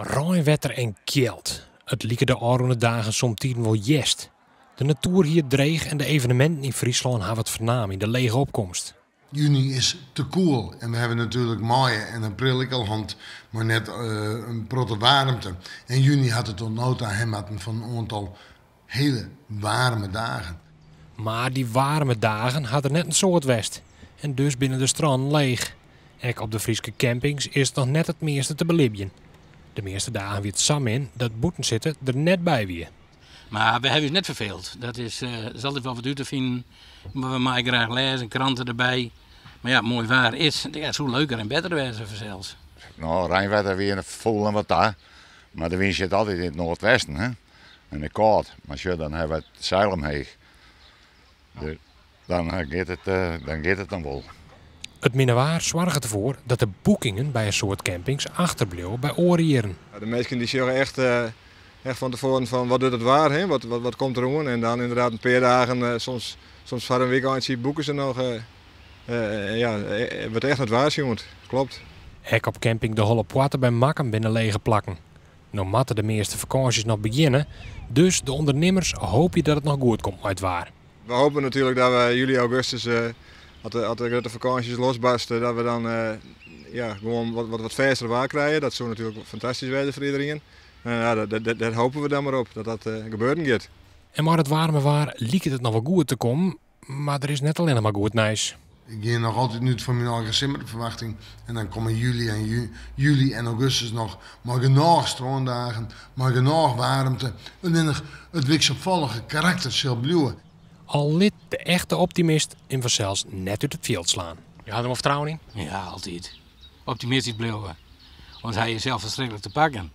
Rijnwetter en kjeld. Het lieken de oude dagen somtijden wel jest. De natuur hier dreig en de evenementen in Friesland hebben het vernaam in de lege opkomst. Juni is te koel en we hebben natuurlijk mei en april ik al hand, maar net een protte warmte. En juni had het tot nota hemmatten van een aantal hele warme dagen. Maar die warme dagen hadden net een soort west. En dus binnen de strand leeg. Ook op de Friese campings is het nog net het meeste te belibjen. De meeste dagen weer het sam in dat boeten zitten er net bij weer. Maar we hebben het net verveeld. Dat is altijd wel wat u te vinden. Maar we maken graag lezen, kranten erbij. Maar ja, mooi waar is. Ja, zo leuker en beter wezen zelfs. Nou, Rijnwetter weer vol en wat daar. Maar de wind zit altijd in het noordwesten, hè. En het koud. Maar ja, dan hebben we het zeil omheen. Dan gaat het dan wel. Het minnewaar zorgt ervoor dat de boekingen bij een soort campings achterblijven bij oorjaren. De mensen die zeggen echt van tevoren van wat doet het waar, hè? Wat komt er aan. En dan inderdaad een paar dagen, soms voor een week boeken ze nog. Wat echt het waarschuwt, klopt. Hek op camping de Holle Poitte bij Makkum binnen lege plakken. Nou matten de meeste vakanties nog beginnen, dus de ondernemers hopen dat het nog goed komt uit waar. We hopen natuurlijk dat we juli, augustus, als de vakanties losbarsten, dat we dan gewoon wat verser waar krijgen. Dat zou natuurlijk fantastisch worden voor iedereen. Daar hopen we dan maar op, dat gebeuren gaat. En maar het warme waar liekt het nog wel goed te komen, maar er is net alleen maar goed nice. Ik ga nog altijd nu van mijn eigen simmerverwachting. En dan komen juli en augustus nog maar genoeg stroomdagen, maar genoeg warmte. En dan het wisselvallige karakter zal blijven. Al lid de echte optimist in vanzelfs net uit het veld slaan. Je had hem vertrouwen in? Ja, altijd. Optimistisch blijven. Want hij is zelf verschrikkelijk te pakken.